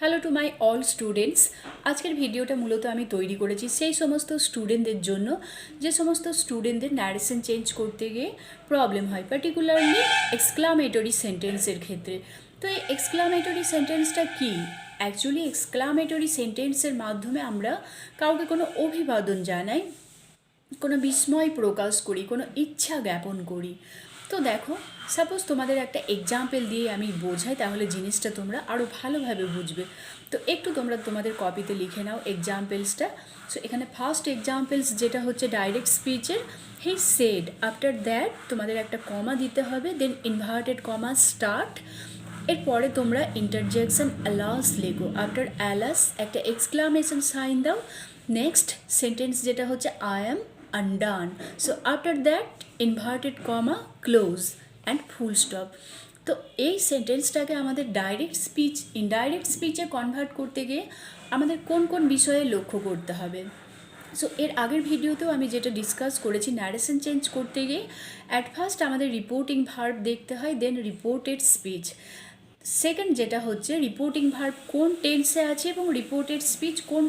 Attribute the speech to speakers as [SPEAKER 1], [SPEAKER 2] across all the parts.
[SPEAKER 1] Hello to my all students. আজকের ভিডিওটা মূলত আমি তৈরি করেছি সেই সমস্ত স্টুডেন্টদের জন্য যে সমস্ত স্টুডেন্টদের ন্যারেশন চেঞ্জ করতে গিয়ে প্রবলেম হয়, পার্টিকুলারলি এক্সক্লামেটরি সেন্টেন্সের ক্ষেত্রে। তো এই এক্সক্লামেটরি সেন্টেন্সটা কী? অ্যাকচুয়ালি এক্সক্লামেটরি সেন্টেন্সের মাধ্যমে আমরা কাউকে কোনো অভিবাদন জানাই, কোনো বিস্ময় প্রকাশ করি, কোনো ইচ্ছা জ্ঞাপন করি। তো দেখো, সাপোজ তোমাদের একটা এক্সাম্পল দিয়ে আমি বোঝাই, তাহলে জিনিসটা তোমরা আরও ভালোভাবে বুঝবে। তো একটু তোমরা তোমাদের কপিতে লিখে নাও এক্সাম্পলসটা। সো এখানে ফার্স্ট এক্সাম্পলস যেটা হচ্ছে ডাইরেক্ট স্পিচের, হি সেড, আফটার দ্যাট তোমাদের একটা কমা দিতে হবে, দেন ইনভার্টেড কমা স্টার্ট। এরপরে তোমরা ইন্টারজেকশন অ্যালাস লেখো, আফটার অ্যালাস একটা এক্সক্লামেশন সাইন দাও। নেক্সট সেন্টেন্স যেটা হচ্ছে I am undone. So after that inverted comma close and full stop. তো এই সেন্টেন্সটাকে আমাদের ডাইরেক্ট স্পিচ ইনডাইরেক্ট স্পিচে কনভার্ট করতে গিয়ে আমাদের কোন কোন বিষয়ে লক্ষ্য করতে হবে। সো এর আগের ভিডিওতেও আমি যেটা ডিসকাস করেছি, ন্যারেশন চেঞ্জ করতে গিয়ে অ্যাট ফার্স্ট আমাদের রিপোর্টিং ভার্ব দেখতে হয়, দেন রিপোর্টেড স্পিচ। সেকেন্ড যেটা হচ্ছে রিপোর্টিং ভার্ব কোন টেন্সে আছে এবং রিপোর্টেড স্পিচ কোন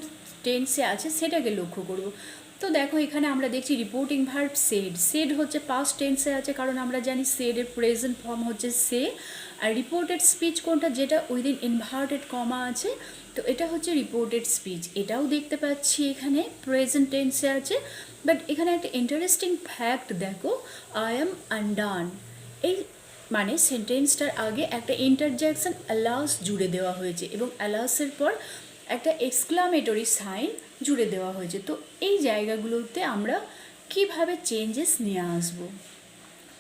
[SPEAKER 1] টেন্সে আছে সেটাকে লক্ষ্য করব। তো দেখো, এখানে আমরা দেখছি রিপোর্টিং ভার্ব সেড। সেড হচ্ছে পাস্ট টেন্সে আছে, কারণ আমরা জানি সেডের প্রেজেন্ট ফর্ম হচ্ছে সে। আর রিপোর্টেড স্পিচ কোনটা, যেটা উইদিন ইনভার্টেড কমা আছে, তো এটা হচ্ছে রিপোর্টেড স্পিচ। এটাও দেখতে পাচ্ছি এখানে প্রেজেন্ট টেন্সে আছে। বাট এখানে একটা ইন্টারেস্টিং ফ্যাক্ট দেখো, আই অ্যাম আনডান, এই মানে সেন্টেন্সটার আগে একটা ইন্টারজেকশন অ্যালাস জুড়ে দেওয়া হয়েছে এবং অ্যালাসের পর একটা এক্সক্লামেটরি সাইন জুড়ে দেওয়া হয়েছে। তো এই জায়গাগুলোতে আমরা কিভাবে চেঞ্জেস নিয়ে আসব?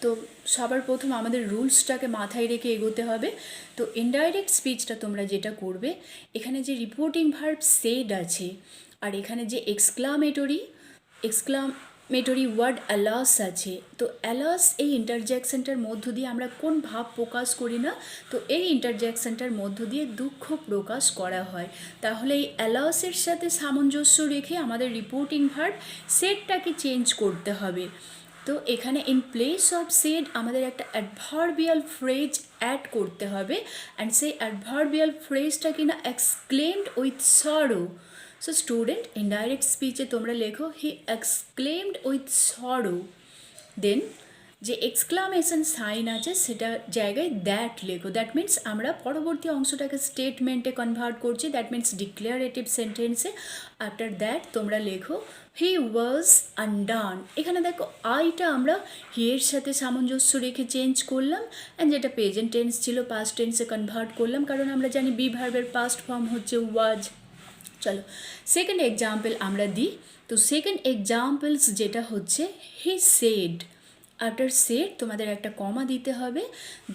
[SPEAKER 1] তো সবার প্রথম আমাদের রুলসটাকে মাথায় রেখে এগোতে হবে। তো ইনডাইরেক্ট স্পিচটা তোমরা যেটা করবে, এখানে যে রিপোর্টিং ভার্ব সেড আছে আর এখানে যে এক্সক্লামেটরি ওয়ার্ড অ্যালাস আছে, তো অ্যালাস এই ইন্টারজেকশনটার মধ্য দিয়ে আমরা কোন ভাব প্রকাশ করি না, তো এই ইন্টারজেকশনটার মধ্য দিয়ে দুঃখ প্রকাশ করা হয়। তাহলে এই অ্যালাসের সাথে সামঞ্জস্য রেখে আমাদের রিপোর্টিং ভার্ব সেডটাকে চেঞ্জ করতে হবে। তো এখানে ইন প্লেস অফ সেড আমাদের একটা অ্যাডভার্বিয়াল ফ্রেজ অ্যাড করতে হবে, অ্যান্ড সেই অ্যাডভার্বিয়াল ফ্রেজটা কিনা exclaimed with sorrow. So student, indirect স্পিচে তোমরা লেখো হি এক্সক্লেমড উইথ সরো, দেন যে এক্সক্লামেশন সাইন আছে সেটার জায়গায় দ্যাট লেখো। দ্যাট মিন্স আমরা পরবর্তী অংশটাকে স্টেটমেন্টে কনভার্ট করছি, দ্যাট মিন্স ডিক্লারেটিভ সেন্টেন্সে। আফটার দ্যাট তোমরা লেখো হি ওয়াজ আনডান। এখানে দেখো আইটা আমরা হি এর সাথে সামঞ্জস্য রেখে চেঞ্জ করলাম, অ্যান্ড যেটা প্রেজেন্ট টেন্স ছিল পাস্ট টেন্সে কনভার্ট করলাম, কারণ আমরা জানি বি ভার্বের পাস্ট ফর্ম হচ্ছে ওয়াজ। চলো সেকেন্ড এক্সাম্পল আমরা দিই। তো সেকেন্ড এক্সাম্পলস যেটা হচ্ছে হি সেড, আফটার সেড তোমাদের একটা কমা দিতে হবে,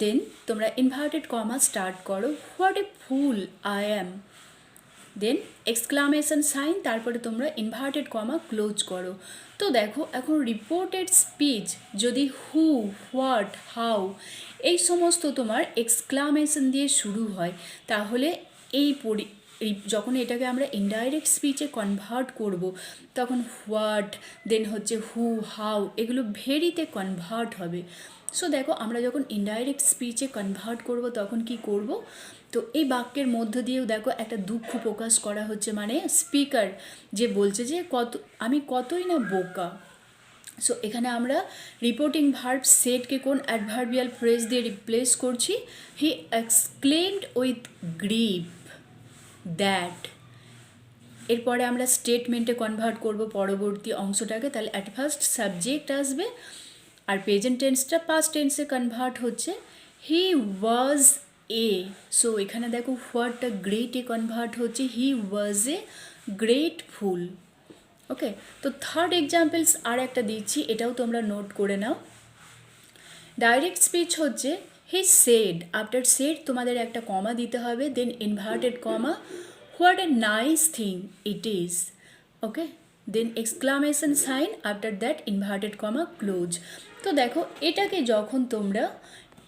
[SPEAKER 1] দেন তোমরা ইনভার্টেড কমা স্টার্ট করো, what a fool I am, then exclamation sign, তারপরে তোমরা ইনভার্টেড কমা ক্লোজ করো। তো দেখো, এখন রিপোর্টেড স্পিচ যদি হু, হোয়াট, হাউ এই সমস্ত তোমার এক্সক্লামেশন দিয়ে শুরু হয়, তাহলে যখন এটাকে আমরা ইনডাইরেক্ট স্পিচে কনভার্ট করব, তখন হোয়াট, দেন হচ্ছে হু, হাউ এগুলো ভেরিতে কনভার্ট হবে। সো দেখো, আমরা যখন ইনডাইরেক্ট স্পিচে কনভার্ট করব তখন কি করব, তো এই বাক্যের মধ্য দিয়েও দেখো একটা দুঃখ প্রকাশ করা হচ্ছে, মানে স্পিকার যে বলছে যে আমি কতই না বোকা। সো এখানে আমরা রিপোর্টিং ভার্ব সেডকে কোন অ্যাডভার্বিয়াল ফ্রেজ দিয়ে রিপ্লেস করছি, he exclaimed with grief that. এরপরে আমরা স্টেটমেন্টে কনভার্ট করব পরবর্তী অংশটাকে, তাহলে অ্যাট ফার্স্ট সাবজেক্ট আসবে আর প্রেজেন্ট টেন্সটা পাস্ট টেন্সে কনভার্ট হচ্ছে, হি ওয়াজ এ। সো এখানে দেখো হোয়াটটা গ্রেটে কনভার্ট হচ্ছে, হি ওয়াজ এ গ্রেটফুল। ওকে, তো থার্ড এক্সাম্পলস আর একটা দিচ্ছি, এটাও তোমরা নোট করে নাও। ডাইরেক্ট স্পিচ হচ্ছে হি সেড, আফটার সেড তোমাদের একটা কমা দিতে হবে, then inverted comma, what a nice thing it is, okay, then exclamation sign, after that inverted comma close. তো দেখো, এটাকে যখন তোমরা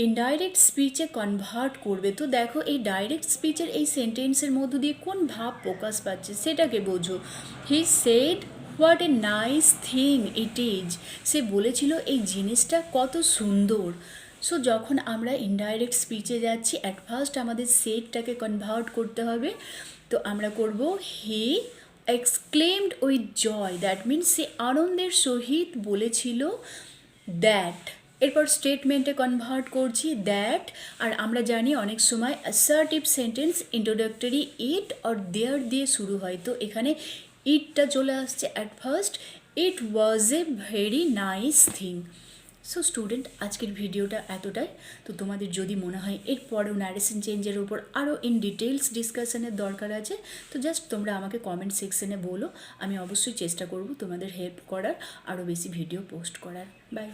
[SPEAKER 1] ইনডাইরেক্ট স্পিচে কনভার্ট করবে, তো দেখো এই ডাইরেক্ট স্পিচের এই সেন্টেন্সের মধ্য দিয়ে কোন ভাব প্রকাশ পাচ্ছে সেটাকে বোঝো। He said what a nice thing it is, সে বলেছিল এই জিনিসটা কত সুন্দর। সো যখন আমরা ইনডাইরেক্ট স্পিচে যাচ্ছি অ্যাট ফার্স্ট আমাদের সেটটাকে কনভার্ট করতে হবে। তো আমরা করব he exclaimed with joy, that means সে আনন্দের সহিত বলেছিল দ্যাট। এরপর স্টেটমেন্টে কনভার্ট করছি দ্যাট। আর আমরা জানি অনেক সময় assertive sentence introductory it or there দিয়ে শুরু হয়, তো এখানে ইটটা চলে আসছে at first. It was a very nice thing. So student, আজকের ভিডিওটা এতটাই। তো তোমাদের যদি মনে হয় এরপরেও ন্যারেশন চেঞ্জের উপর আরও ইন ডিটেলস ডিসকাশনের দরকার আছে, তো জাস্ট তোমরা আমাকে কমেন্ট সেকশনে বলো, আমি অবশ্যই চেষ্টা করব তোমাদের হেল্প করার, আরও বেশি ভিডিও পোস্ট করার। বাই।